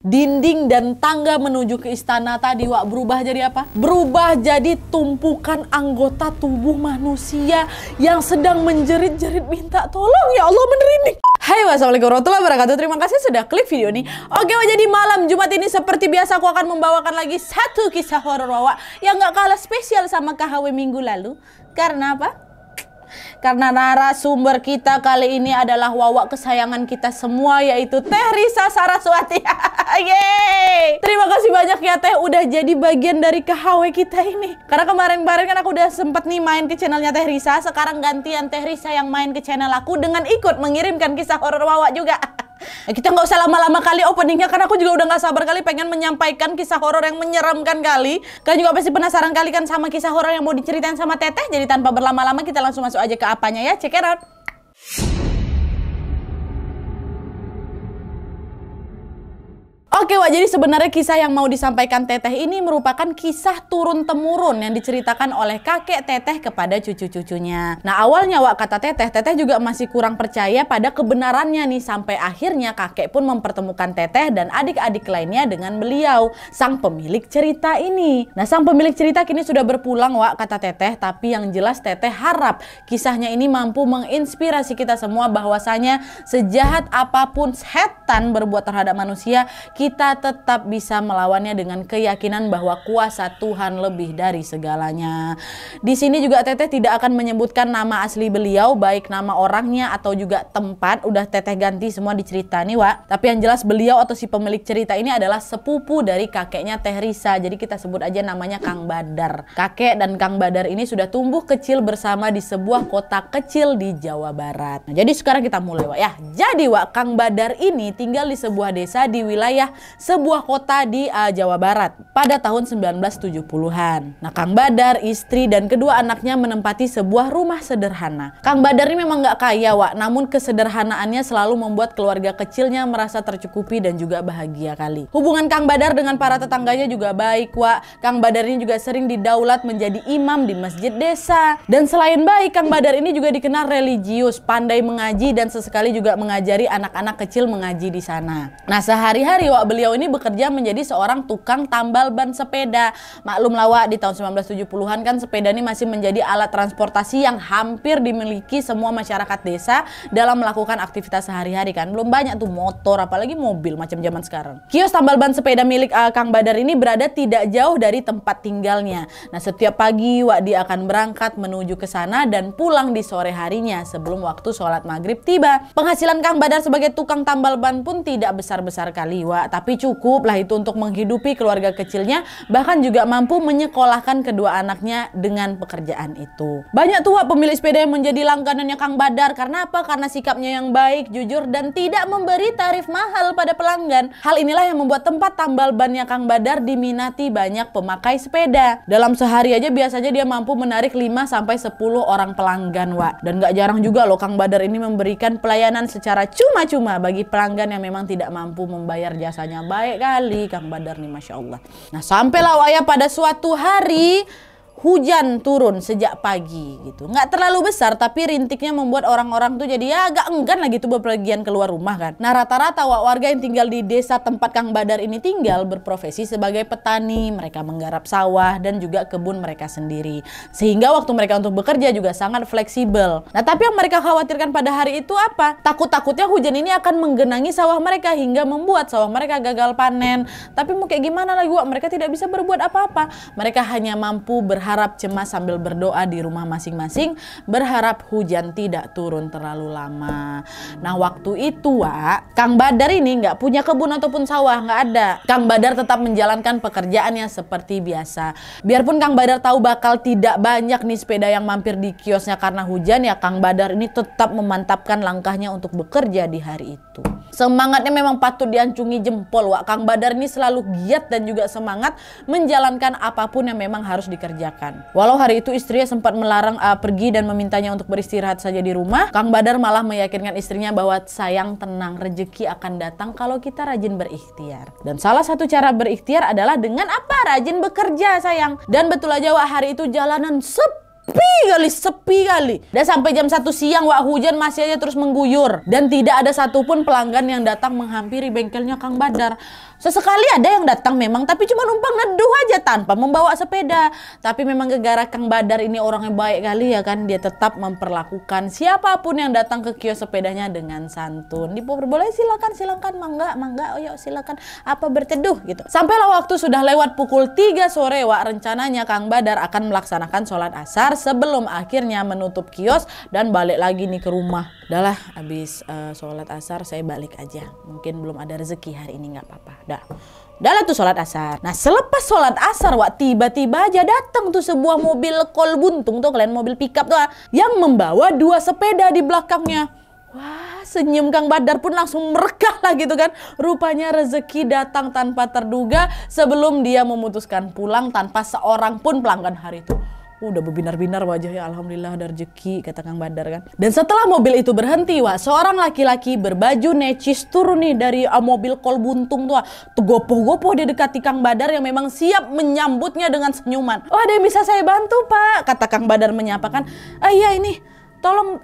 Dinding dan tangga menuju ke istana tadi Wak berubah jadi apa? Berubah jadi tumpukan anggota tubuh manusia yang sedang menjerit-jerit minta tolong. Ya Allah, merinding. Hai, wassalamualaikum warahmatullahi wabarakatuh. Terima kasih sudah klik video ini. Oke, jadi malam Jumat ini seperti biasa aku akan membawakan lagi satu kisah horor Wawa yang gak kalah spesial sama KHW minggu lalu. Karena apa? Karena narasumber kita kali ini adalah Wawa kesayangan kita semua, yaitu Teh Risa Saraswati. Yeay! Terima kasih banyak ya Teh udah jadi bagian dari KHW kita ini. Karena kemarin-kemarin kan aku udah sempet nih main ke channelnya Teh Risa. Sekarang gantian Teh Risa yang main ke channel aku dengan ikut mengirimkan kisah horor Wawa juga. Kita nggak usah lama-lama kali openingnya, karena aku juga udah nggak sabar kali pengen menyampaikan kisah horor yang menyeramkan kali. Kalian juga pasti penasaran kali kan sama kisah horor yang mau diceritain sama Teteh. Jadi tanpa berlama-lama kita langsung masuk aja ke apanya ya. Check it out. Oke Wak, jadi sebenarnya kisah yang mau disampaikan Teteh ini merupakan kisah turun-temurun yang diceritakan oleh kakek Teteh kepada cucu-cucunya. Nah awalnya Wak, kata Teteh juga masih kurang percaya pada kebenarannya nih, sampai akhirnya kakek pun mempertemukan Teteh dan adik-adik lainnya dengan beliau, sang pemilik cerita ini. Nah sang pemilik cerita kini sudah berpulang Wak, kata Teteh, tapi yang jelas Teteh harap kisahnya ini mampu menginspirasi kita semua bahwasanya sejahat apapun setan berbuat terhadap manusia, kita tetap bisa melawannya dengan keyakinan bahwa kuasa Tuhan lebih dari segalanya. Di sini juga Teteh tidak akan menyebutkan nama asli beliau, baik nama orangnya atau juga tempat. Udah Teteh ganti semua di cerita nih Wak. Tapi yang jelas beliau atau si pemilik cerita ini adalah sepupu dari kakeknya Teh Risa. Jadi kita sebut aja namanya Kang Badar. Kakek dan Kang Badar ini sudah tumbuh kecil bersama di sebuah kota kecil di Jawa Barat. Nah, jadi sekarang kita mulai Wak ya. Jadi Wak, Kang Badar ini tinggal di sebuah desa di wilayah sebuah kota di Jawa Barat pada tahun 1970-an. Nah Kang Badar, istri dan kedua anaknya menempati sebuah rumah sederhana. Kang Badar ini memang gak kaya Wak, namun kesederhanaannya selalu membuat keluarga kecilnya merasa tercukupi dan juga bahagia kali. Hubungan Kang Badar dengan para tetangganya juga baik Wak. Kang Badar ini juga sering didaulat menjadi imam di masjid desa. Dan selain baik, Kang Badar ini juga dikenal religius, pandai mengaji dan sesekali juga mengajari anak-anak kecil mengaji di sana. Nah sehari-hari Wak, beliau ini bekerja menjadi seorang tukang tambal ban sepeda. Maklum lah Wak, di tahun 1970-an kan sepeda ini masih menjadi alat transportasi yang hampir dimiliki semua masyarakat desa dalam melakukan aktivitas sehari-hari kan. Belum banyak tuh motor apalagi mobil macam zaman sekarang. Kios tambal ban sepeda milik Kang Badar ini berada tidak jauh dari tempat tinggalnya. Nah setiap pagi Wak dia akan berangkat menuju ke sana dan pulang di sore harinya sebelum waktu sholat maghrib tiba. Penghasilan Kang Badar sebagai tukang tambal ban pun tidak besar-besar kali Wak, tapi cukup lah itu untuk menghidupi keluarga kecilnya, bahkan juga mampu menyekolahkan kedua anaknya dengan pekerjaan itu. Banyak tuh Wak pemilik sepeda yang menjadi langganannya Kang Badar. Karena apa? Karena sikapnya yang baik, jujur dan tidak memberi tarif mahal pada pelanggan. Hal inilah yang membuat tempat tambal bannya Kang Badar diminati banyak pemakai sepeda. Dalam sehari aja biasanya dia mampu menarik 5-10 orang pelanggan Wak. Dan gak jarang juga loh Kang Badar ini memberikan pelayanan secara cuma-cuma bagi pelanggan yang memang tidak mampu membayar jasanya. Baik kali Kang Badar nih, Masya Allah. Nah sampailah Wak ya pada suatu hari hujan turun sejak pagi gitu. Nggak terlalu besar tapi rintiknya membuat orang-orang tuh jadi ya agak enggan lagi tuh bepergian keluar rumah kan. Nah rata-rata warga yang tinggal di desa tempat Kang Badar ini tinggal berprofesi sebagai petani. Mereka menggarap sawah dan juga kebun mereka sendiri. Sehingga waktu mereka untuk bekerja juga sangat fleksibel. Nah tapi yang mereka khawatirkan pada hari itu apa? Takut-takutnya hujan ini akan menggenangi sawah mereka hingga membuat sawah mereka gagal panen. Tapi mau kayak gimana lagi Wak? Mereka tidak bisa berbuat apa-apa. Mereka hanya mampu berharap cemas sambil berdoa di rumah masing-masing, berharap hujan tidak turun terlalu lama. Nah waktu itu Wak, Kang Badar ini nggak punya kebun ataupun sawah, nggak ada. Kang Badar tetap menjalankan pekerjaannya seperti biasa. Biarpun Kang Badar tahu bakal tidak banyak nih sepeda yang mampir di kiosnya karena hujan, ya Kang Badar ini tetap memantapkan langkahnya untuk bekerja di hari itu. Semangatnya memang patut diacungi jempol Wak. Kang Badar ini selalu giat dan juga semangat menjalankan apapun yang memang harus dikerjakan. Walau hari itu istrinya sempat melarang pergi dan memintanya untuk beristirahat saja di rumah, Kang Badar malah meyakinkan istrinya bahwa sayang tenang, rezeki akan datang kalau kita rajin berikhtiar. Dan salah satu cara berikhtiar adalah dengan apa? Rajin bekerja sayang. Dan betul aja Wak, hari itu jalanan sepi kali. Dan sampai jam 1 siang Wak, hujan masih aja terus mengguyur. Dan tidak ada satupun pelanggan yang datang menghampiri bengkelnya Kang Badar. Sesekali ada yang datang memang, tapi cuma numpang neduh aja tanpa membawa sepeda. Tapi memang gegara Kang Badar ini orangnya baik kali ya kan. Dia tetap memperlakukan siapapun yang datang ke kios sepedanya dengan santun. Diperboleh silakan, mangga, yuk silakan apa berteduh gitu. Sampailah waktu sudah lewat pukul 3 sore, Wak. Rencananya Kang Badar akan melaksanakan sholat asar sebelum akhirnya menutup kios dan balik lagi nih ke rumah. Udahlah, habis sholat asar saya balik aja. Mungkin belum ada rezeki hari ini, nggak apa-apa. Udahlah tuh sholat asar. Nah selepas sholat asar, Wak, tiba-tiba aja datang tuh sebuah mobil kol buntung tuh, kalian mobil pickup tuh, yang membawa 2 sepeda di belakangnya. Wah, senyum Kang Badar pun langsung merekah lah gitu kan. Rupanya rezeki datang tanpa terduga sebelum dia memutuskan pulang tanpa seorang pun pelanggan hari itu. Udah berbinar-binar wajahnya, alhamdulillah ada rezeki, kata Kang Badar kan. Dan setelah mobil itu berhenti, Wak, seorang laki-laki berbaju necis turun nih dari mobil kol buntung tuh. Gopoh-gopoh dia dekati Kang Badar yang memang siap menyambutnya dengan senyuman. Oh, ada yang bisa saya bantu, Pak? Kata Kang Badar menyapakan. Iya ini, tolong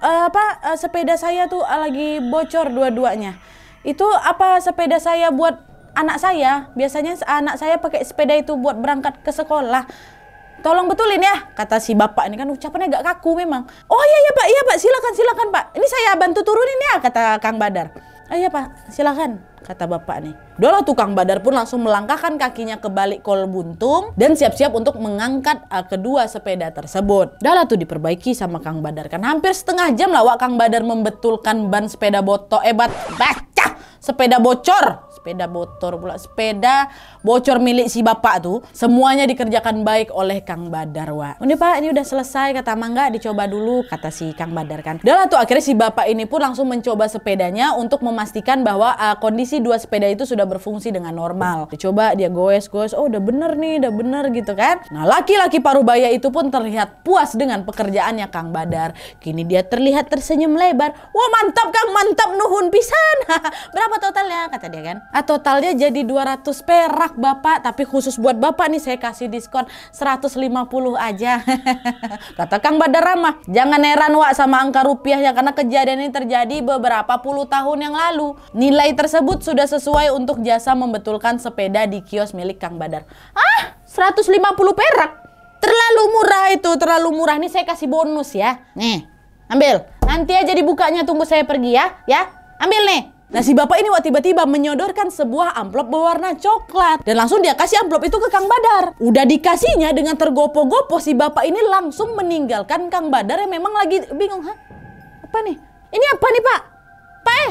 sepeda saya tuh lagi bocor dua-duanya. Itu apa sepeda saya buat anak saya? Biasanya anak saya pakai sepeda itu buat berangkat ke sekolah. Tolong betulin ya, kata si bapak ini kan ucapannya agak kaku memang. Oh iya pak, silakan Pak. Ini saya bantu turunin ya, kata Kang Badar. Oh iya Pak, silakan, kata bapak nih. Udahlah tuh Kang Badar pun langsung melangkahkan kakinya ke balik kol buntung dan siap-siap untuk mengangkat kedua sepeda tersebut. Udahlah tuh diperbaiki sama Kang Badar kan. Hampir setengah jam lah, Wak, Kang Badar membetulkan ban sepeda sepeda bocor milik si bapak tuh. Semuanya dikerjakan baik oleh Kang Badar, Wak. Ini Pak, ini udah selesai, kata Mangga, dicoba dulu, kata si Kang Badar kan. Udahlah tuh akhirnya si bapak ini pun langsung mencoba sepedanya untuk memastikan bahwa kondisi 2 sepeda itu sudah berfungsi dengan normal. Dicoba dia goes, oh udah bener gitu kan. Nah laki-laki parubaya itu pun terlihat puas dengan pekerjaannya Kang Badar. Kini dia terlihat tersenyum lebar. Wah mantap Kang, mantap nuhun pisan. Berapa totalnya, kata dia kan. Totalnya jadi 200 perak Bapak, tapi khusus buat Bapak nih saya kasih diskon 150 aja. Kata Kang Badar ramah. Jangan heran, Wak, sama angka rupiahnya karena kejadian ini terjadi beberapa puluh tahun yang lalu. Nilai tersebut sudah sesuai untuk jasa membetulkan sepeda di kios milik Kang Badar. 150 perak? Terlalu murah itu, terlalu murah. Nih saya kasih bonus ya. Nih, ambil. Nanti aja dibukanya, tunggu saya pergi ya. Ambil nih. Nah si bapak ini, Wak, tiba-tiba menyodorkan sebuah amplop berwarna coklat. Dan langsung dia kasih amplop itu ke Kang Badar. Udah dikasihnya dengan tergopoh-gopoh, si bapak ini langsung meninggalkan Kang Badar yang memang lagi bingung. Apa nih? Ini apa nih Pak? Pak.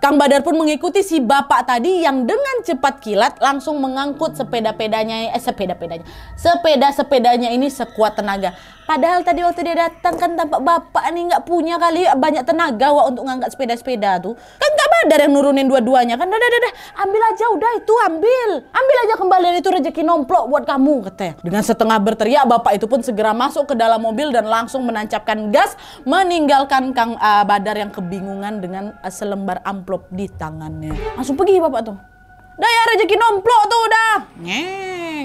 Kang Badar pun mengikuti si bapak tadi yang dengan cepat kilat langsung mengangkut sepeda-sepedanya ini sekuat tenaga. Padahal tadi waktu dia datang kan tampak bapak nih nggak punya kali banyak tenaga, Wak, untuk ngangkat sepeda-sepeda tuh. Kan Kang Badar yang nurunin dua-duanya kan. Dah, ambil aja, udah itu ambil aja kembalian itu, rezeki nomplok buat kamu, katanya. Dengan setengah berteriak, bapak itu pun segera masuk ke dalam mobil dan langsung menancapkan gas meninggalkan Kang Badar yang kebingungan dengan selembar amplop di tangannya. Langsung pergi bapak tuh. Dah ya, rezeki nomplok tuh udah.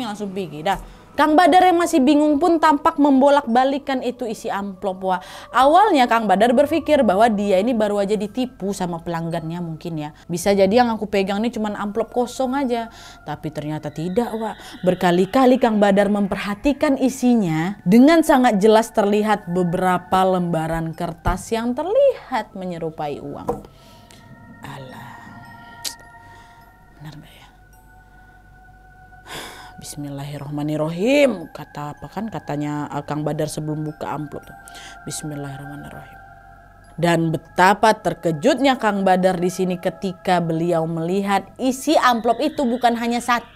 Langsung pergi dah. Kang Badar yang masih bingung pun tampak membolak-balikan itu isi amplop, Wak. Awalnya Kang Badar berpikir bahwa dia ini baru aja ditipu sama pelanggannya mungkin ya. Bisa jadi yang aku pegang ini cuma amplop kosong aja. Tapi ternyata tidak, Wak. Berkali-kali Kang Badar memperhatikan isinya. Dengan sangat jelas terlihat beberapa lembaran kertas yang terlihat menyerupai uang. Alah, benar gak ya? Bismillahirrahmanirrahim, katanya Kang Badar sebelum buka amplop tuh. Bismillahirrahmanirrahim. Dan betapa terkejutnya Kang Badar di sini ketika beliau melihat isi amplop itu bukan hanya 1-2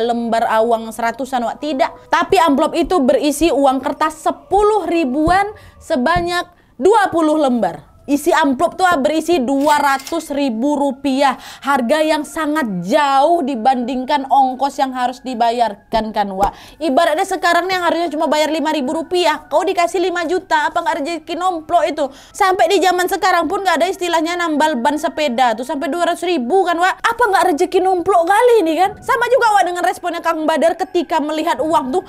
lembar uang 100-an, Wak, tidak. Tapi amplop itu berisi uang kertas 10 ribuan sebanyak 20 lembar. Isi amplop tuh berisi 200.000 rupiah. Harga yang sangat jauh dibandingkan ongkos yang harus dibayarkan kan, Wak. Ibaratnya sekarang nih yang harusnya cuma bayar 5.000 rupiah, kau dikasih 5 juta. Apa nggak rezeki nomplok itu? Sampai di zaman sekarang pun nggak ada istilahnya nambal ban sepeda tuh sampai 200.000 kan, Wak. Apa nggak rezeki nomplok kali ini kan? Sama juga, Wak, dengan responnya Kang Badar ketika melihat uang tuh.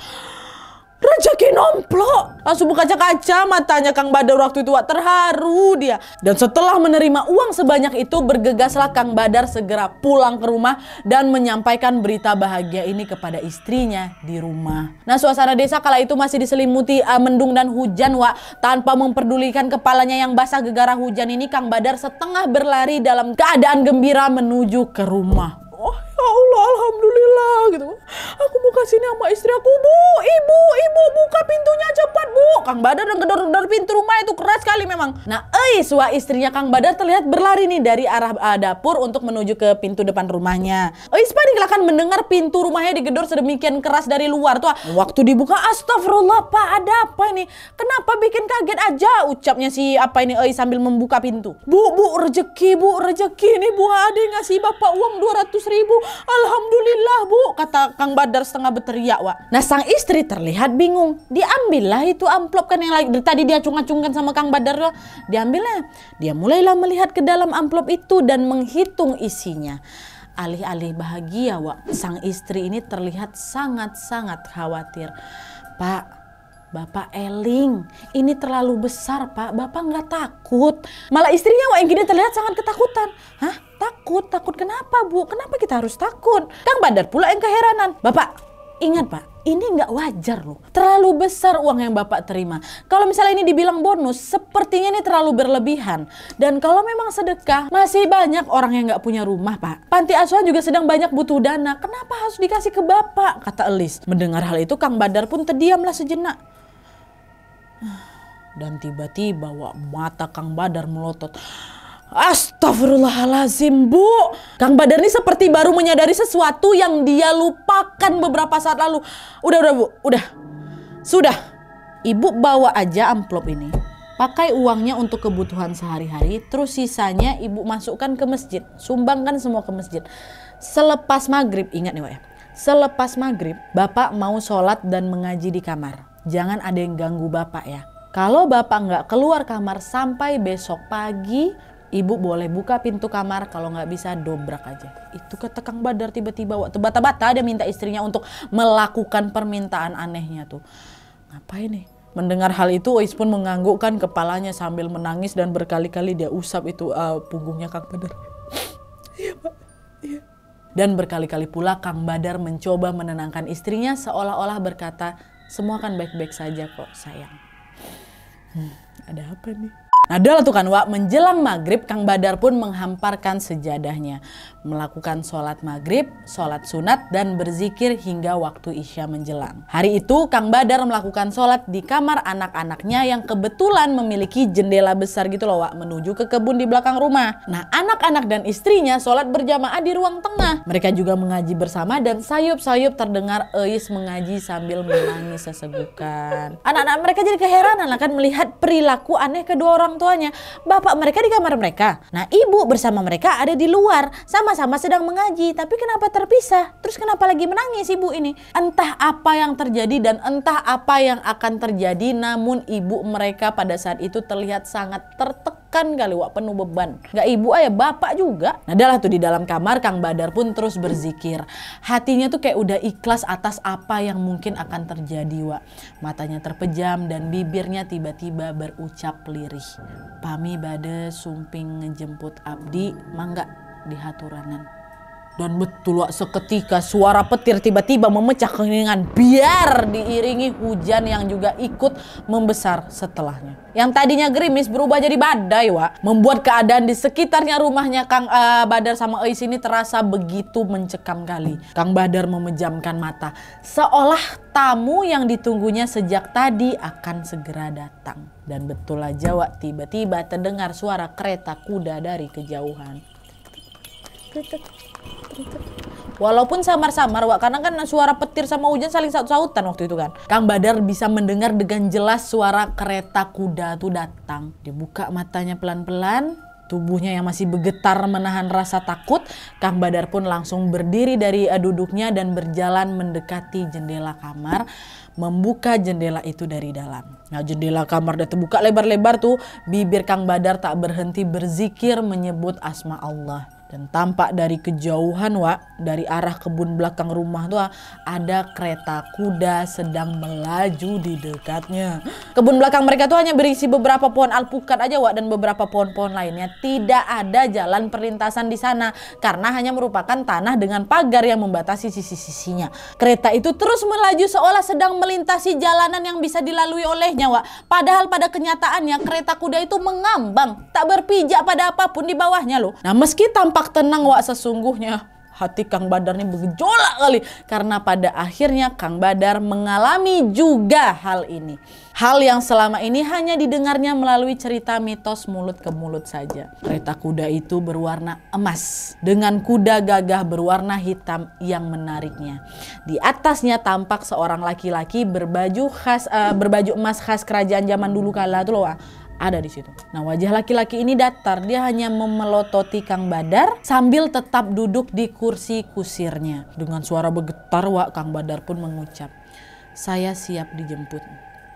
Rezeki nomplok. Langsung buka kaca, matanya Kang Badar waktu itu Wak, terharu dia. Dan setelah menerima uang sebanyak itu, bergegaslah Kang Badar segera pulang ke rumah dan menyampaikan berita bahagia ini kepada istrinya di rumah. Nah, suasana desa kala itu masih diselimuti mendung dan hujan Wak. Tanpa memperdulikan kepalanya yang basah gegara hujan ini, Kang Badar setengah berlari dalam keadaan gembira menuju ke rumah. Oh ya Allah, alhamdulillah gitu. Aku mau kasih ini sama istri aku. Bu, ibu buka pintunya cepat bu. Kang Badar dan gedor-gedor pintu rumah itu keras sekali memang. Nah, Wah, istrinya Kang Badar terlihat berlari nih dari arah dapur untuk menuju ke pintu depan rumahnya. Paniklah kan mendengar pintu rumahnya digedor sedemikian keras dari luar tuh. Waktu dibuka, astagfirullah Pak, ada apa ini? Kenapa bikin kaget aja? Ucapnya si sambil membuka pintu. Bu, rezeki ini Bu Ade ngasih Bapak uang 200.000. Alhamdulillah Bu, kata Kang Badar setengah berteriak Wak. Nah, sang istri terlihat bingung. Diambillah itu amplop kan yang tadi dia acung-acungkan sama Kang Badar loh. Diambilnya. Dia mulailah melihat ke dalam amplop itu dan menghitung isinya. Alih-alih bahagia Wak, sang istri ini terlihat sangat-sangat khawatir. Pak, Bapak eling, ini terlalu besar Pak, Bapak nggak takut? Malah istrinya Wak yang gini terlihat sangat ketakutan. Hah? Takut kenapa Bu? Kenapa kita harus takut? Kang Badar pula yang keheranan. Bapak, ingat Pak, ini nggak wajar loh. Terlalu besar uang yang Bapak terima. Kalau misalnya ini dibilang bonus, sepertinya ini terlalu berlebihan. Dan kalau memang sedekah, masih banyak orang yang nggak punya rumah Pak. Panti asuhan juga sedang banyak butuh dana. Kenapa harus dikasih ke Bapak? Kata Elis. Mendengar hal itu, Kang Badar pun terdiamlah sejenak. Dan tiba-tiba mata Kang Badar melotot. Astagfirullahalazim Bu. Kang Badar ini seperti baru menyadari sesuatu yang dia lupakan beberapa saat lalu. Udah Bu, udah. Sudah. Ibu bawa aja amplop ini. Pakai uangnya untuk kebutuhan sehari-hari. Terus sisanya ibu masukkan ke masjid. Sumbangkan semua ke masjid. Selepas maghrib, ingat nih Wak ya. Selepas maghrib, Bapak mau sholat dan mengaji di kamar. Jangan ada yang ganggu Bapak ya. Kalau Bapak nggak keluar kamar sampai besok pagi, Ibu boleh buka pintu kamar, kalau nggak bisa dobrak aja. Itu kata Kang Badar tiba-tiba waktu bata-bata dia minta istrinya untuk melakukan permintaan anehnya tuh. Ngapain nih? Mendengar hal itu Ois pun menganggukkan kepalanya sambil menangis dan berkali-kali dia usap itu punggungnya Kang Badar. Iya Pak, iya. Dan berkali-kali pula Kang Badar mencoba menenangkan istrinya seolah-olah berkata, semua kan baik-baik saja kok sayang. Ada apa nih? Nah, adalah tuh kan Wak, menjelang maghrib Kang Badar pun menghamparkan sejadahnya, melakukan sholat maghrib, sholat sunat dan berzikir hingga waktu isya menjelang. Hari itu Kang Badar melakukan sholat di kamar anak-anaknya yang kebetulan memiliki jendela besar gitu loh Wak, menuju ke kebun di belakang rumah. Nah, anak-anak dan istrinya sholat berjamaah di ruang tengah. Mereka juga mengaji bersama dan sayup-sayup terdengar Eis mengaji sambil menangis sesegukan. Anak-anak mereka jadi keheranan akan melihat perilaku aneh kedua orang tuanya. Bapak mereka di kamar mereka. Nah, ibu bersama mereka ada di luar. Sama-sama sedang mengaji. Tapi kenapa terpisah? Terus kenapa lagi menangis ibu ini? Entah apa yang terjadi dan entah apa yang akan terjadi. Namun ibu mereka pada saat itu terlihat sangat tertekan kali Wak, penuh beban. Gak ibu aja, bapak juga. Nah, adalah tuh di dalam kamar Kang Badar pun terus berzikir. Hatinya tuh kayak udah ikhlas atas apa yang mungkin akan terjadi Wak. Matanya terpejam dan bibirnya tiba-tiba berucap lirih. Pami bade sumping ngejemput abdi mangga di haturanan. Dan betul Wak, seketika suara petir tiba-tiba memecah keheningan biar diiringi hujan yang juga ikut membesar setelahnya. Yang tadinya gerimis berubah jadi badai Wak, membuat keadaan di sekitarnya rumahnya Kang Badar sama Eis ini terasa begitu mencekam kali. Kang Badar memejamkan mata seolah tamu yang ditunggunya sejak tadi akan segera datang. Dan betul aja Wak, tiba-tiba terdengar suara kereta kuda dari kejauhan. Walaupun samar-samar Wak, karena kan suara petir sama hujan saling saut-sautan waktu itu kan. Kang Badar bisa mendengar dengan jelas suara kereta kuda tuh datang. Dibuka matanya pelan-pelan, tubuhnya yang masih bergetar menahan rasa takut. Kang Badar pun langsung berdiri dari duduknya dan berjalan mendekati jendela kamar, membuka jendela itu dari dalam. Nah, jendela kamar udah terbuka lebar-lebar tuh. Bibir Kang Badar tak berhenti berzikir menyebut asma Allah. Dan tampak dari kejauhan Wak, dari arah kebun belakang rumah tuh ada kereta kuda sedang melaju di dekatnya. Kebun belakang mereka tuh hanya berisi beberapa pohon alpukat aja Wak, dan beberapa pohon-pohon lainnya. Tidak ada jalan perlintasan di sana karena hanya merupakan tanah dengan pagar yang membatasi sisi-sisinya. Kereta itu terus melaju seolah sedang melintasi jalanan yang bisa dilalui olehnya Wak. Padahal pada kenyataannya kereta kuda itu mengambang, tak berpijak pada apapun di bawahnya loh. Nah, meski tampak tenang Wak, sesungguhnya hati Kang Badar ini bergejolak kali. Karena pada akhirnya Kang Badar mengalami juga hal ini. Hal yang selama ini hanya didengarnya melalui cerita mitos mulut ke mulut saja. Kereta kuda itu berwarna emas dengan kuda gagah berwarna hitam yang menariknya. Di atasnya tampak seorang laki-laki berbaju emas khas kerajaan zaman dulu kala tuh loh. Ada di situ. Nah, wajah laki-laki ini datar, dia hanya memelototi Kang Badar sambil tetap duduk di kursi kusirnya. Dengan suara bergetar Wak, Kang Badar pun mengucap, "Saya siap dijemput.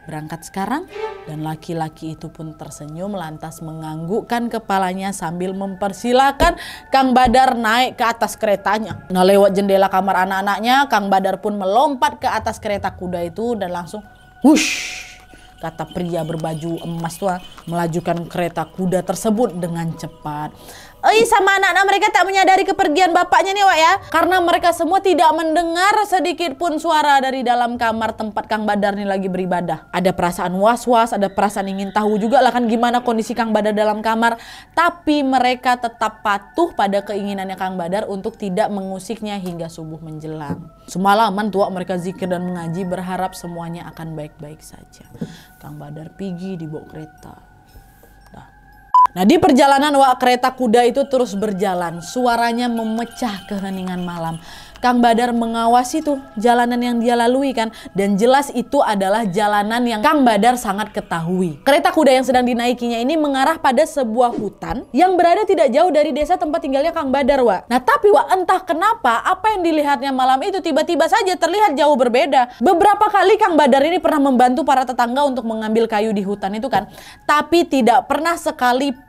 Berangkat sekarang?" Dan laki-laki itu pun tersenyum lantas menganggukkan kepalanya sambil mempersilahkan Kang Badar naik ke atas keretanya. Nah, lewat jendela kamar anak-anaknya, Kang Badar pun melompat ke atas kereta kuda itu dan langsung wush, kata pria berbaju emas tua melajukan kereta kuda tersebut dengan cepat. Sama anak-anak mereka tak menyadari kepergian bapaknya nih Wak ya. Karena mereka semua tidak mendengar sedikit pun suara dari dalam kamar tempat Kang Badar nih lagi beribadah. Ada perasaan was-was, ada perasaan ingin tahu juga lah kan gimana kondisi Kang Badar dalam kamar. Tapi mereka tetap patuh pada keinginannya Kang Badar untuk tidak mengusiknya hingga subuh menjelang. Semalaman tuh mereka zikir dan mengaji berharap semuanya akan baik-baik saja. Kang Badar pergi di bawah kereta. Nah, di perjalanan Wak, kereta kuda itu terus berjalan. Suaranya memecah keheningan malam. Kang Badar mengawasi tuh jalanan yang dia lalui kan. Dan jelas itu adalah jalanan yang Kang Badar sangat ketahui. Kereta kuda yang sedang dinaikinya ini mengarah pada sebuah hutan yang berada tidak jauh dari desa tempat tinggalnya Kang Badar Wak. Nah, tapi Wak, entah kenapa apa yang dilihatnya malam itu tiba-tiba saja terlihat jauh berbeda. Beberapa kali Kang Badar ini pernah membantu para tetangga untuk mengambil kayu di hutan itu kan. Tapi tidak pernah sekalipun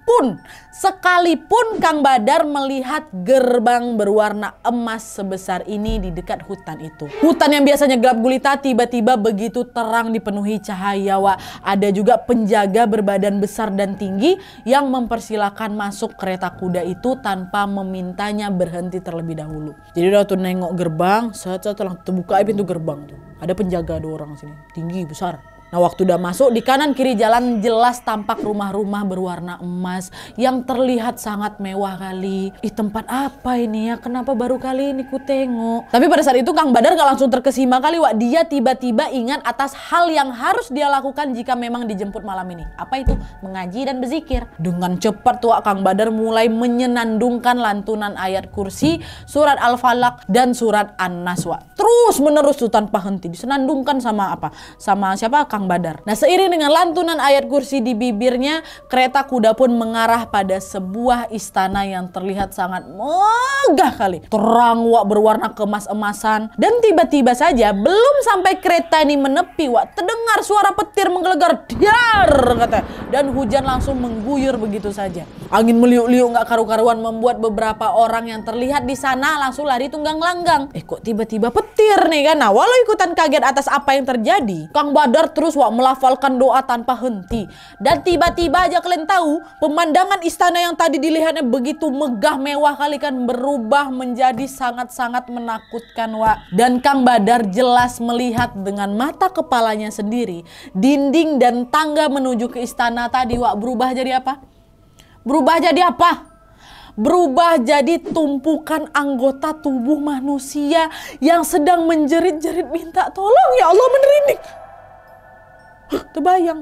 Kang Badar melihat gerbang berwarna emas sebesar ini di dekat hutan itu. Hutan yang biasanya gelap gulita tiba-tiba begitu terang dipenuhi cahaya Wak. Ada juga penjaga berbadan besar dan tinggi yang mempersilahkan masuk kereta kuda itu tanpa memintanya berhenti terlebih dahulu. Jadi udah tuh nengok gerbang, setelah terbuka pintu gerbang tuh. Ada penjaga 2 orang sini, tinggi besar. Nah, waktu udah masuk, di kanan kiri jalan jelas tampak rumah-rumah berwarna emas yang terlihat sangat mewah kali. Tempat apa ini ya? Kenapa baru kali ini ku tengok? Tapi pada saat itu Kang Badar gak langsung terkesima kali Wak. Dia tiba-tiba ingat atas hal yang harus dia lakukan jika memang dijemput malam ini. Apa itu? Mengaji dan berzikir. Dengan cepat tuh Kang Badar mulai menyenandungkan lantunan ayat kursi, surat Al-Falaq dan surat An-Nas Wak. Terus menerus tuh tanpa henti. Disenandungkan sama apa? Sama siapa? Kang Badar. Nah, seiring dengan lantunan ayat kursi di bibirnya, kereta kuda pun mengarah pada sebuah istana yang terlihat sangat megah kali. Terang Wak, berwarna kemas-emasan. Dan tiba-tiba saja belum sampai kereta ini menepi Wak, terdengar suara petir menggelegar, dar kata. Dan hujan langsung mengguyur begitu saja. Angin meliuk-liuk gak karu-karuan membuat beberapa orang yang terlihat di sana langsung lari tunggang langgang. Kok tiba-tiba petir nih kan? Nah, walau ikutan kaget atas apa yang terjadi, Kang Badar terus Wak melafalkan doa tanpa henti. Dan tiba-tiba aja kalian tahu, pemandangan istana yang tadi dilihatnya begitu megah mewah kali kan berubah menjadi sangat-sangat menakutkan Wak. Dan Kang Badar jelas melihat dengan mata kepalanya sendiri dinding dan tangga menuju ke istana tadi Wak berubah jadi apa? Berubah jadi apa? Berubah jadi tumpukan anggota tubuh manusia yang sedang menjerit-jerit minta tolong. Ya Allah, merinding. Terbayang.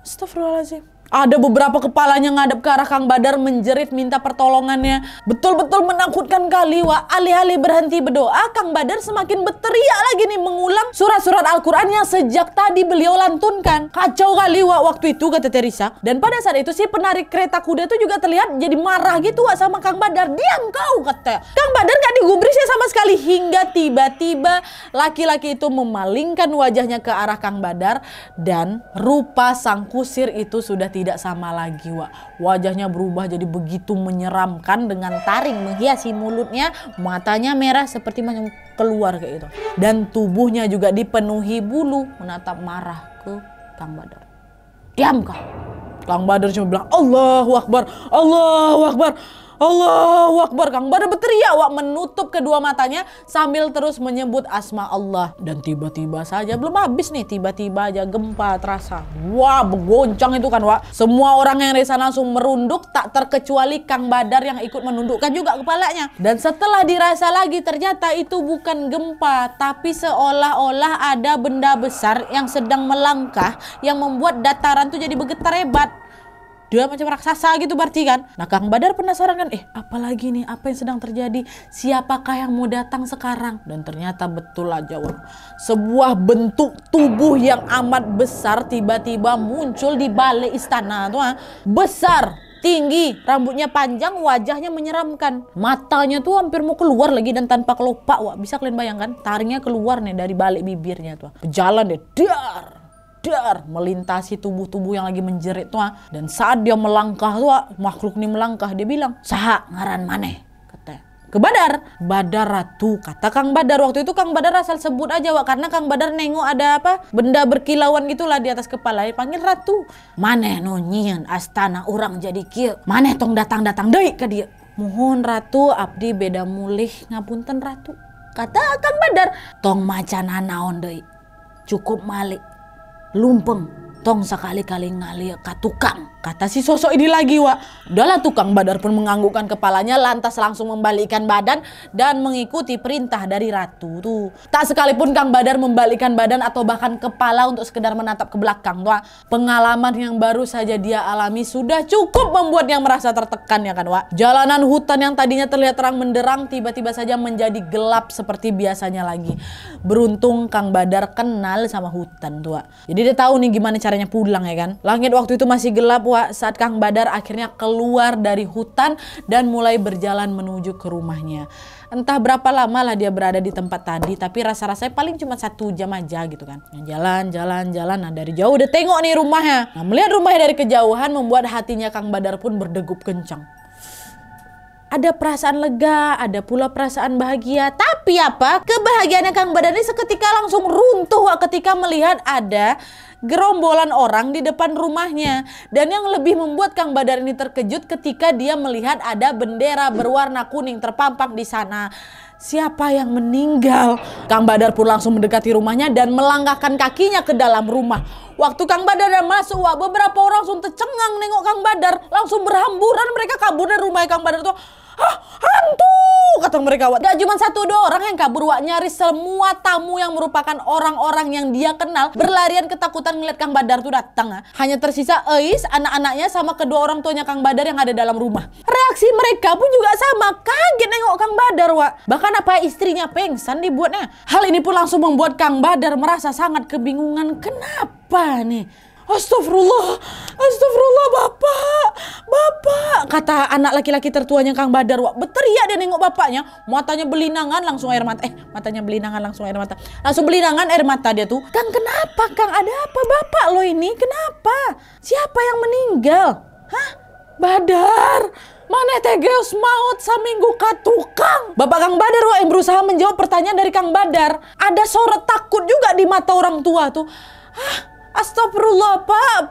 Astagfirullahaladzim. Ada beberapa kepalanya ngadep ke arah Kang Badar menjerit minta pertolongannya. Betul-betul menakutkan kali Wak. Alih-alih berhenti berdoa, Kang Badar semakin berteriak lagi nih mengulang surat-surat Al-Quran yang sejak tadi beliau lantunkan. Kacau kali Wak waktu itu, kata Teresa. Dan pada saat itu si penarik kereta kuda itu juga terlihat jadi marah gitu Wak sama Kang Badar. Diam kau, kata. Kang Badar gak digubrisnya sama sekali hingga tiba-tiba laki-laki itu memalingkan wajahnya ke arah Kang Badar dan rupa sang kusir itu sudah tidak tidak sama lagi, Wak. Wajahnya berubah jadi begitu menyeramkan dengan taring menghiasi mulutnya, matanya merah seperti macam keluar kayak itu. Dan tubuhnya juga dipenuhi bulu, menatap marah ke Kang Badar. Diam kau. Kang Badar cuma bilang Allahu Akbar, Allahu Akbar, Allahu Akbar. Kang Badar berteriak, Wak, menutup kedua matanya sambil terus menyebut asma Allah. Dan tiba-tiba saja, belum habis nih, tiba-tiba aja gempa terasa. Wah, bergoncang itu kan, Wak. Semua orang yang dari sana langsung merunduk, tak terkecuali Kang Badar yang ikut menundukkan juga kepalanya. Dan setelah dirasa lagi, ternyata itu bukan gempa, tapi seolah-olah ada benda besar yang sedang melangkah yang membuat dataran tuh jadi bergetar hebat. Dia macam raksasa gitu berarti kan. Nah, Kang Badar penasaran kan, apalagi nih, apa yang sedang terjadi? Siapakah yang mau datang sekarang? Dan ternyata betul aja, Wak. Sebuah bentuk tubuh yang amat besar tiba-tiba muncul di balik istana tuh. Besar, tinggi, rambutnya panjang, wajahnya menyeramkan. Matanya tuh hampir mau keluar lagi dan tanpa kelopak, Wak. Bisa kalian bayangkan? Taringnya keluar nih dari balik bibirnya tuh. Jalan deh, dar melintasi tubuh-tubuh yang lagi menjerit tuh. Dan saat dia melangkah tuh, makhluk ini melangkah, dia bilang, "Saha ngaran maneh?" Katanya. Ke Badar. Badar Ratu, kata Kang Badar. Waktu itu Kang Badar asal sebut aja, Wak, karena Kang Badar nengok ada apa? Benda berkilauan gitulah di atas kepala. Dia panggil Ratu. "Maneh nonyian astana orang jadi kieu. Maneh tong datang-datang deui ke dia." "Mohon Ratu, abdi beda mulih ngapunten Ratu," kata Kang Badar. "Tong macana naon deui. Cukup malik. Lumpeng, tong sekali-kali ngalir ka tukang," kata si sosok ini lagi, Wak. Udahlah, tukang Badar pun menganggukkan kepalanya, lantas langsung membalikkan badan dan mengikuti perintah dari Ratu tuh. Tak sekalipun Kang Badar membalikkan badan atau bahkan kepala untuk sekedar menatap ke belakang tuh. Pengalaman yang baru saja dia alami sudah cukup membuatnya merasa tertekan, ya kan, Wak. Jalanan hutan yang tadinya terlihat terang menderang tiba-tiba saja menjadi gelap seperti biasanya lagi. Beruntung Kang Badar kenal sama hutan tuh, Wak. Jadi dia tahu nih gimana caranya pulang, ya kan. Langit waktu itu masih gelap, Wak, saat Kang Badar akhirnya keluar dari hutan dan mulai berjalan menuju ke rumahnya. Entah berapa lama lah dia berada di tempat tadi, tapi rasa-rasanya paling cuma 1 jam aja gitu kan. Jalan. Nah, dari jauh udah tengok nih rumahnya. Nah, melihat rumahnya dari kejauhan membuat hatinya Kang Badar pun berdegup kencang. Ada perasaan lega, ada pula perasaan bahagia. Tapi apa? Kebahagiaannya Kang Badar ini seketika langsung runtuh, Wak, ketika melihat ada gerombolan orang di depan rumahnya. Dan yang lebih membuat Kang Badar ini terkejut ketika dia melihat ada bendera berwarna kuning terpampang di sana. Siapa yang meninggal? Kang Badar pun langsung mendekati rumahnya dan melangkahkan kakinya ke dalam rumah. Waktu Kang Badar masuk, Wak, beberapa orang langsung tercengang nengok Kang Badar. Langsung berhamburan mereka kabur dari rumah Kang Badar tuh. "Hah, hantu!" kata mereka, Wak. Gak cuma 1-2 orang yang kabur, Wak. Nyaris semua tamu yang merupakan orang-orang yang dia kenal berlarian ketakutan ngeliat Kang Badar tuh datang. Hanya tersisa Eis, anak-anaknya sama kedua orang tuanya Kang Badar yang ada dalam rumah. Reaksi mereka pun juga sama, kaget nengok Kang Badar, Wak. Bahkan apa istrinya pengsan dibuatnya. Hal ini pun langsung membuat Kang Badar merasa sangat kebingungan. Kenapa nih? Astagfirullah, bapak, kata anak laki-laki tertuanya Kang Badar, Wak. Berteriak dia nengok bapaknya, matanya belinangan langsung air mata. Langsung belinangan air mata dia tuh. "Kang, kenapa Kang? Ada apa bapak lo ini? Kenapa? Siapa yang meninggal? Hah? Badar, mana tegeus maut saminggu ka tukang?" Bapak Kang Badar, Wak, yang berusaha menjawab pertanyaan dari Kang Badar. Ada sorot takut juga di mata orang tua tuh. "Hah? Astagfirullah, Pak.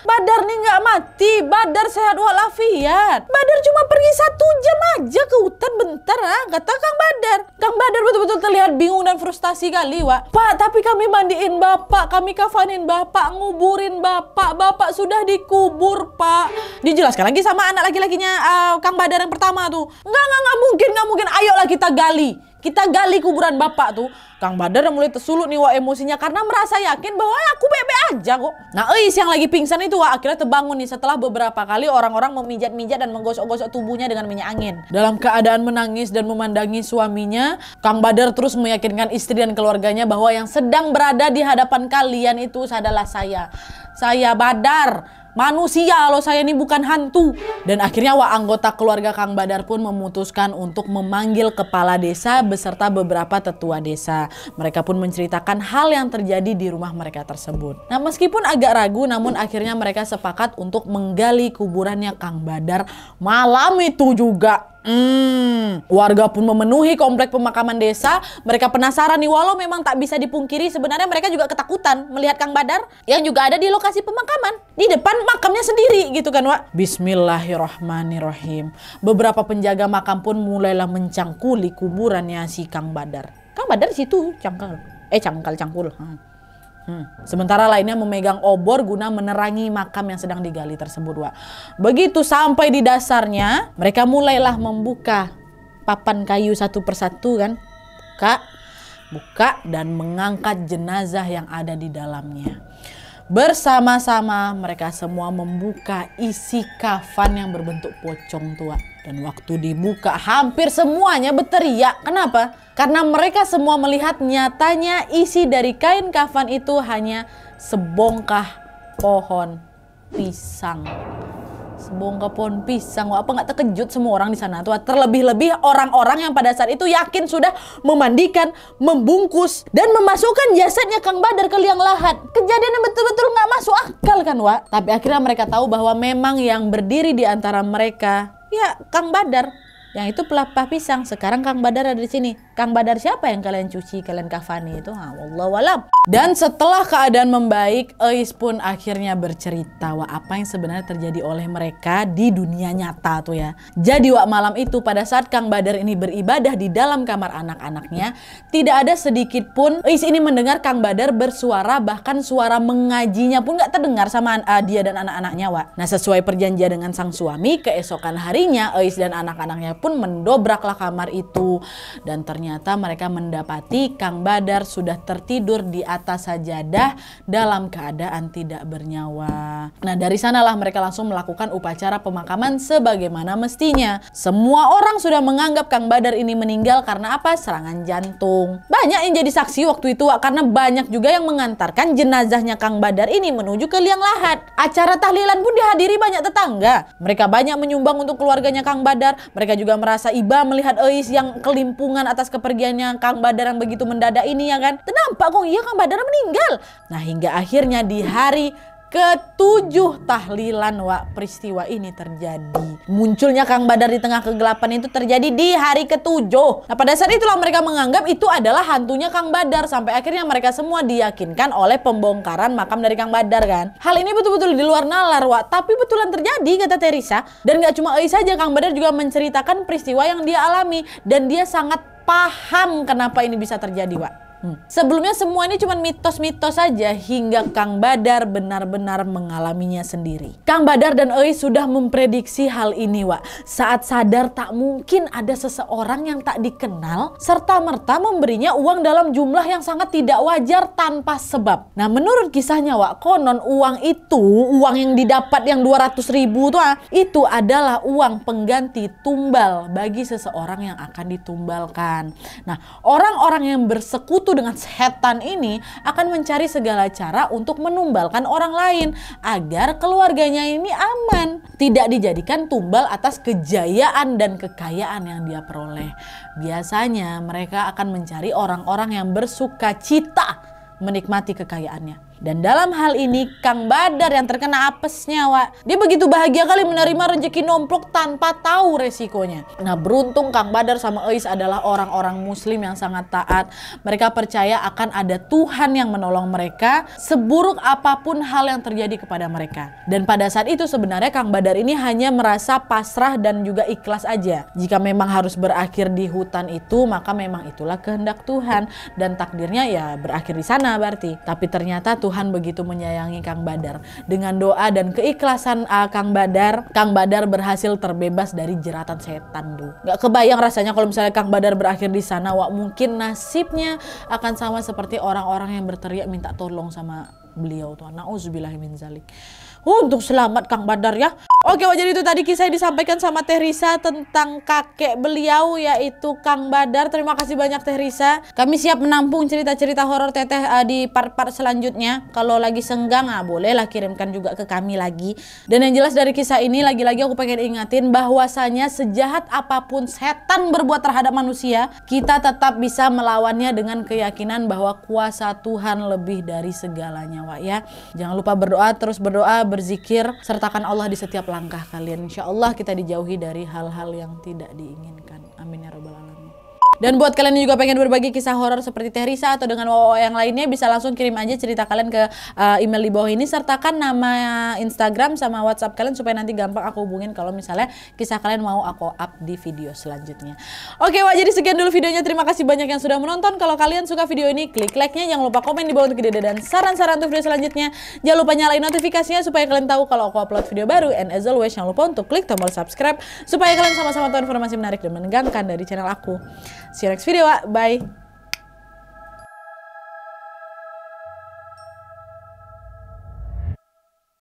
Badar nih nggak mati. Badar sehat walafiat. Badar cuma pergi 1 jam aja ke hutan bentar," kata Kang Badar. Kang Badar betul-betul terlihat bingung dan frustasi kali, Wak. "Pak, tapi kami mandiin bapak, kami kafanin bapak, nguburin bapak. Bapak sudah dikubur, Pak." Dijelaskan lagi sama anak laki-lakinya Kang Badar yang pertama tuh. Nggak mungkin. Ayolah kita gali kuburan bapak tuh. Kang Badar mulai tersulut nih, Wak, emosinya karena merasa yakin bahwa aku baik-baik aja kok. Nah, Eis yang lagi pingsan itu, Wak, akhirnya terbangun nih setelah beberapa kali orang-orang memijat-mijat dan menggosok-gosok tubuhnya dengan minyak angin. Dalam keadaan menangis dan memandangi suaminya, Kang Badar terus meyakinkan istri dan keluarganya bahwa yang sedang berada di hadapan kalian itu adalah saya. Saya Badar. Manusia loh, saya ini bukan hantu. Dan akhirnya anggota keluarga Kang Badar pun memutuskan untuk memanggil kepala desa beserta beberapa tetua desa. Mereka pun menceritakan hal yang terjadi di rumah mereka tersebut. Nah, meskipun agak ragu, namun akhirnya mereka sepakat untuk menggali kuburannya Kang Badar malam itu juga. Warga pun memenuhi komplek pemakaman desa. Mereka penasaran nih, walau memang tak bisa dipungkiri sebenarnya mereka juga ketakutan melihat Kang Badar yang juga ada di lokasi pemakaman di depan makamnya sendiri gitu kan, Wak. Bismillahirrahmanirrahim. Beberapa penjaga makam pun mulailah mencangkuli kuburannya si Kang Badar. Kang Badar situ cangkul. Sementara lainnya memegang obor guna menerangi makam yang sedang digali tersebut, Wak. Begitu sampai di dasarnya, mereka mulailah membuka papan kayu satu persatu kan. Buka dan mengangkat jenazah yang ada di dalamnya. Bersama-sama mereka semua membuka isi kafan yang berbentuk pocong tua. Dan waktu dibuka hampir semuanya berteriak. Kenapa? Karena mereka semua melihat nyatanya isi dari kain kafan itu hanya sebongkah pohon pisang. Sebongkah pohon pisang. Apa nggak terkejut semua orang di sana tuh? Terlebih-lebih orang-orang yang pada saat itu yakin sudah memandikan, membungkus, dan memasukkan jasadnya Kang Badar ke liang lahat. Kejadian yang betul-betul nggak masuk akal kan, Wak? Tapi akhirnya mereka tahu bahwa memang yang berdiri di antara mereka, ya Kang Badar. Yang itu pelapah pisang. Sekarang Kang Badar ada di sini. Kang Badar siapa yang kalian cuci, kalian kafani itu? Wallahualam. Dan setelah keadaan membaik, Eis pun akhirnya bercerita apa yang sebenarnya terjadi oleh mereka di dunia nyata tuh ya. Jadi malam itu pada saat Kang Badar ini beribadah di dalam kamar anak-anaknya, tidak ada sedikit pun Eis ini mendengar Kang Badar bersuara, bahkan suara mengajinya pun gak terdengar sama dia dan anak-anaknya, Wak. Nah, sesuai perjanjian dengan sang suami, keesokan harinya Eis dan anak-anaknya pun mendobraklah kamar itu, dan ternyata mereka mendapati Kang Badar sudah tertidur di atas sajadah dalam keadaan tidak bernyawa. Nah, dari sanalah mereka langsung melakukan upacara pemakaman sebagaimana mestinya. Semua orang sudah menganggap Kang Badar ini meninggal karena apa? Serangan jantung. Banyak yang jadi saksi waktu itu, karena banyak juga yang mengantarkan jenazahnya Kang Badar ini menuju ke liang lahat. Acara tahlilan pun dihadiri banyak tetangga. Mereka banyak menyumbang untuk keluarganya Kang Badar. Mereka juga merasa iba melihat Eis yang kelimpungan atas kepergiannya Kang Badar yang begitu mendadak ini ya kan. Nampak kok iya Kang Badar meninggal. Nah, hingga akhirnya di hari ke-7 tahlilan, Wak, peristiwa ini terjadi. Munculnya Kang Badar di tengah kegelapan itu terjadi di hari ke-7. Nah, pada saat itulah mereka menganggap itu adalah hantunya Kang Badar. Sampai akhirnya mereka semua diyakinkan oleh pembongkaran makam dari Kang Badar kan. Hal ini betul-betul di luar nalar, Wak, tapi betulan terjadi kata Teresa. Dan gak cuma Eis saja, Kang Badar juga menceritakan peristiwa yang dia alami. Dan dia sangat paham kenapa ini bisa terjadi, Wak. Sebelumnya semua ini cuma mitos-mitos saja hingga Kang Badar benar-benar mengalaminya sendiri. Kang Badar dan Eis sudah memprediksi hal ini, Wak. Saat sadar tak mungkin ada seseorang yang tak dikenal serta-merta memberinya uang dalam jumlah yang sangat tidak wajar tanpa sebab. Nah, menurut kisahnya, Wak, konon uang itu, uang yang didapat yang 200.000 tuh, itu adalah uang pengganti tumbal bagi seseorang yang akan ditumbalkan. Nah, orang-orang yang bersekutu dengan setan ini akan mencari segala cara untuk menumbalkan orang lain agar keluarganya ini aman, tidak dijadikan tumbal atas kejayaan dan kekayaan yang dia peroleh. Biasanya mereka akan mencari orang-orang yang bersuka cita menikmati kekayaannya. Dan dalam hal ini Kang Badar yang terkena apesnya, Wak. Dia begitu bahagia kali menerima rezeki nomplok tanpa tahu resikonya. Nah, beruntung Kang Badar sama Eis adalah orang-orang muslim yang sangat taat. Mereka percaya akan ada Tuhan yang menolong mereka seburuk apapun hal yang terjadi kepada mereka. Dan pada saat itu sebenarnya Kang Badar ini hanya merasa pasrah dan juga ikhlas aja. Jika memang harus berakhir di hutan itu, maka memang itulah kehendak Tuhan. Dan takdirnya ya berakhir di sana berarti. Tapi ternyata Tuhan begitu menyayangi Kang Badar. Dengan doa dan keikhlasan Kang Badar berhasil terbebas dari jeratan setan tuh. Gak kebayang rasanya kalau misalnya Kang Badar berakhir di sana, Wak. Mungkin nasibnya akan sama seperti orang-orang yang berteriak minta tolong sama beliau tuh. Nauzubillahi min zalik. Untuk selamat Kang Badar ya. Oke, jadi itu tadi kisah yang disampaikan sama Teh Risa tentang kakek beliau yaitu Kang Badar. Terima kasih banyak Teh Risa. Kami siap menampung cerita-cerita horor Teteh di part-part selanjutnya. Kalau lagi senggang, bolehlah kirimkan juga ke kami lagi. Dan yang jelas dari kisah ini, lagi-lagi aku pengen ingatin bahwasanya sejahat apapun setan berbuat terhadap manusia, kita tetap bisa melawannya dengan keyakinan bahwa kuasa Tuhan lebih dari segalanya, Wak ya. Jangan lupa berdoa, terus berdoa, berzikir, sertakan Allah di setiap langkah kalian. Insya Allah kita dijauhi dari hal-hal yang tidak diinginkan. Amin ya robbal alamin. Dan buat kalian yang juga pengen berbagi kisah horor seperti Teh Risa atau dengan WOW yang lainnya, bisa langsung kirim aja cerita kalian ke email di bawah ini, sertakan nama Instagram sama WhatsApp kalian supaya nanti gampang aku hubungin kalau misalnya kisah kalian mau aku up di video selanjutnya. Oke, Wak, jadi sekian dulu videonya. Terima kasih banyak yang sudah menonton. Kalau kalian suka video ini, klik like-nya, jangan lupa komen di bawah untuk ide dan saran-saran untuk video selanjutnya. Jangan lupa nyalain notifikasinya supaya kalian tahu kalau aku upload video baru. And as always, jangan lupa untuk klik tombol subscribe supaya kalian sama-sama tahu informasi menarik dan menegangkan dari channel aku. See you next video, Wak. Bye.